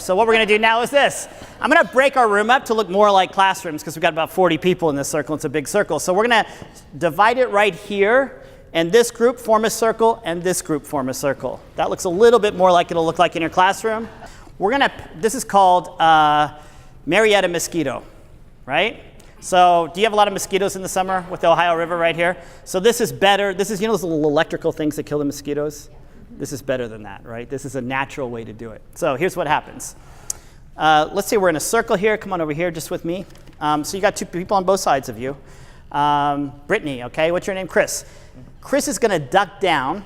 So what we're going to do now is this. I'm going to break our room up to look more like classrooms because we've got about 40 people in this circle. It's a big circle. So we're going to divide it right here, and this group form a circle, and this group form a circle. That looks a little bit more like it'll look like in your classroom. This is called Marietta mosquito, right? So do you have a lot of mosquitoes in the summer with the Ohio River right here? So this is better. This is, you know, those little electrical things that kill the mosquitoes? This is better than that, right? This is a natural way to do it. So here's what happens. Let's say we're in a circle here. Come on over here just with me. So you got two people on both sides of you. Brittany, okay? What's your name? Chris. Chris is going to duck down,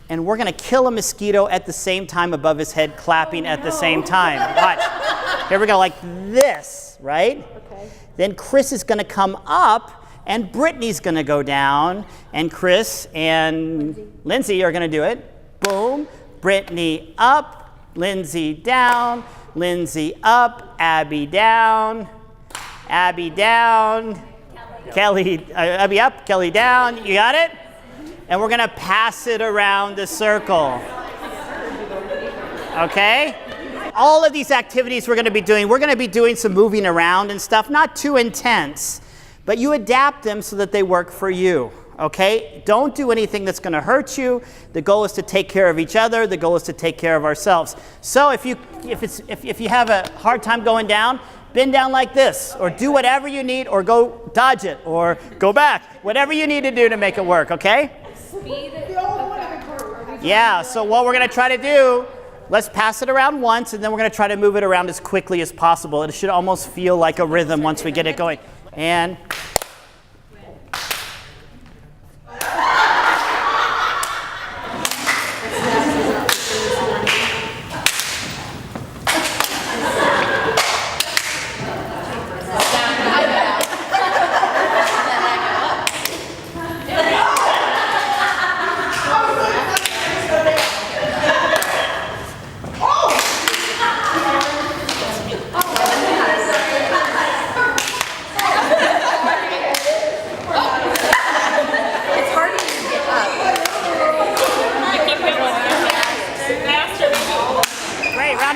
and we're going to kill a mosquito at the same time above his head, clapping at the same time. Watch. Here we go, like this, right? Okay. Then Chris is going to come up, and Brittany's going to go down, and Chris and Lindsay are going to do it. Boom. Brittany up, Lindsay down, Lindsay up, Abby down, Abby down, Kelly, Abby up, Kelly down. You got it? And we're going to pass it around the circle. Okay? All of these activities we're going to be doing some moving around and stuff, not too intense, but you adapt them so that they work for you. Okay? Don't do anything that's going to hurt you. The goal is to take care of each other. The goal is to take care of ourselves. So if you have a hard time going down, bend down like this, or do whatever you need, or go dodge it, or go back. Whatever you need to do to make it work, okay? Speed. Yeah, so what we're going to try to do, let's pass it around once, and then we're going to try to move it around as quickly as possible. It should almost feel like a rhythm once we get it going. And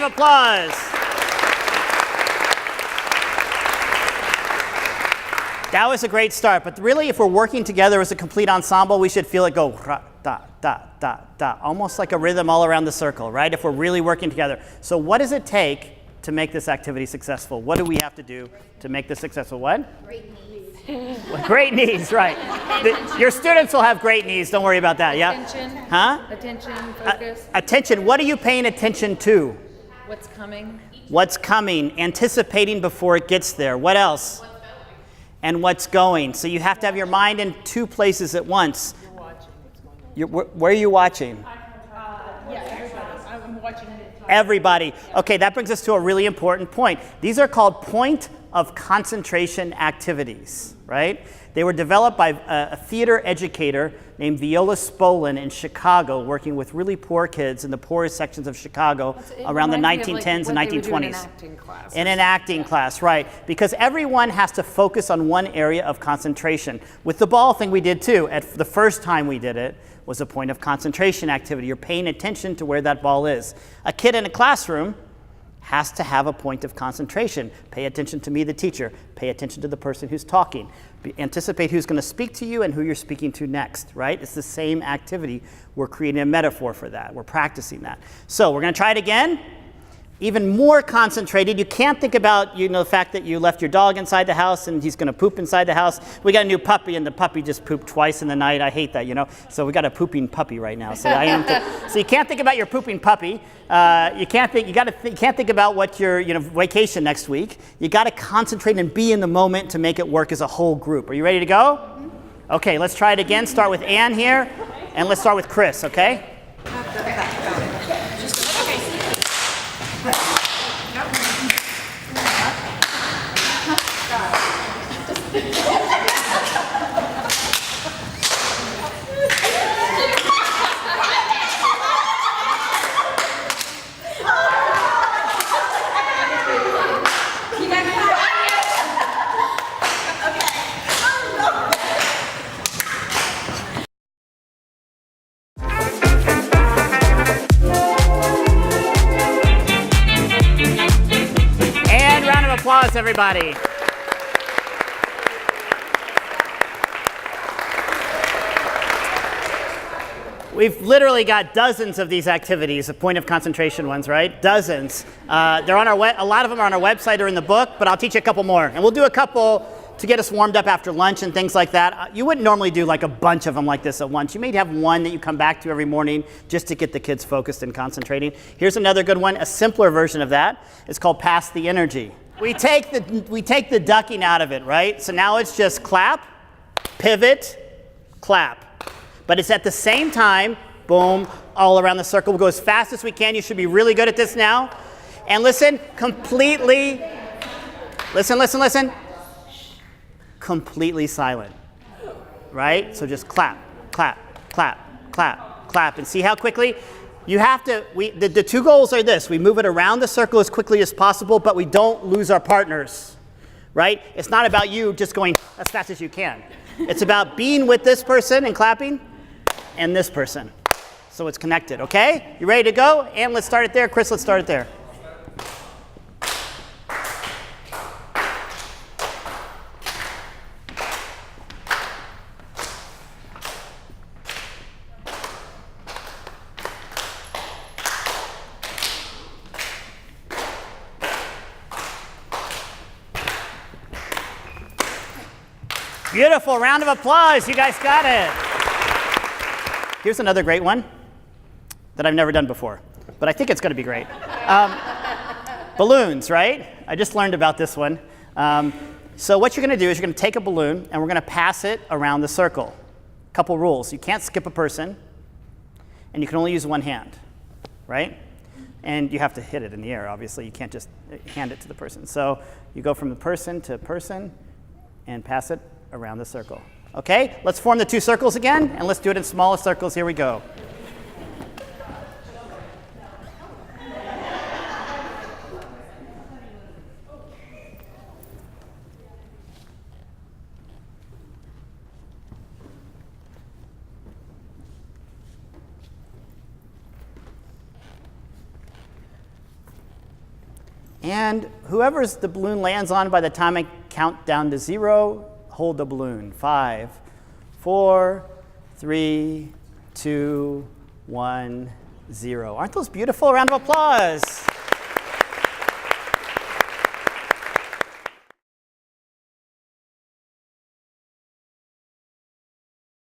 applause. That was a great start, but really if we're working together as a complete ensemble, we should feel it go da, da, da, da, almost like a rhythm all around the circle, right? If we're really working together. So what does it take to make this activity successful? What do we have to do to make this successful? What? Great knees. Great knees, right. Your students will have great knees, don't worry about that, yeah? Attention. Huh? Attention, focus. Attention, what are you paying attention to? What's coming? What's coming, anticipating before it gets there. What else? What's going? And what's going. So you have to have your mind in two places at once. You're watching what's going on. Where are you watching? Yeah, everybody. I'm watching it. Everybody. Okay, that brings us to a really important point. These are called point of concentration activities, right? They were developed by a theater educator named Viola Spolin in Chicago, working with really poor kids in the poorest sections of Chicago around the 1910s and 1920s. In an acting class, right. Because everyone has to focus on one area of concentration. With the ball thing we did too, at the first time we did it, was a point of concentration activity. You're paying attention to where that ball is. A kid in a classroom has to have a point of concentration. Pay attention to me, the teacher. Pay attention to the person who's talking. Anticipate who's going to speak to you and who you're speaking to next, right? It's the same activity. We're creating a metaphor for that. We're practicing that. So we're going to try it again. Even more concentrated. You can't think about, the fact that you left your dog inside the house and he's going to poop inside the house. We got a new puppy and the puppy just pooped twice in the night. I hate that, So we got a pooping puppy right now. So so you can't think about your pooping puppy. You can't think about what your vacation next week. You got to concentrate and be in the moment to make it work as a whole group. Are you ready to go? Mm-hmm. Okay, let's try it again. Start with Ann here, and let's start with Chris. Okay. everybody. We've literally got dozens of these activities, the point of concentration ones, right? Dozens. They're on our a lot of them are on our website or in the book, but I'll teach you a couple more. And we'll do a couple to get us warmed up after lunch and things like that. You wouldn't normally do like a bunch of them like this at once. You may have one that you come back to every morning just to get the kids focused and concentrating. Here's another good one, a simpler version of that. It's called Pass the Energy. We take the ducking out of it, right? So now it's just clap, pivot, clap. But it's at the same time, boom, all around the circle. We'll go as fast as we can. You should be really good at this now. And listen, completely, listen. Completely silent, right? So just clap, clap, clap, clap, clap. And see how quickly? You have to, the two goals are this. We move it around the circle as quickly as possible, but we don't lose our partners, right? It's not about you just going as fast as you can. It's about being with this person and clapping and this person. So it's connected, okay? You ready to go? And let's start it there. Chris, let's start it there. Beautiful, round of applause. You guys got it. Here's another great one that I've never done before, but I think it's going to be great. Balloons, right? I just learned about this one. So what you're going to do is you're going to take a balloon and we're going to pass it around the circle. Couple rules. You can't skip a person, and you can only use one hand, right? And you have to hit it in the air, obviously. You can't just hand it to the person. So you go from the person to person and pass it around the circle. Okay, let's form the two circles again, and let's do it in smaller circles. Here we go. And whoever's the balloon lands on by the time I count down to 0, hold the balloon. 5, 4, 3, 2, 1, 0. Aren't those beautiful? Round of applause.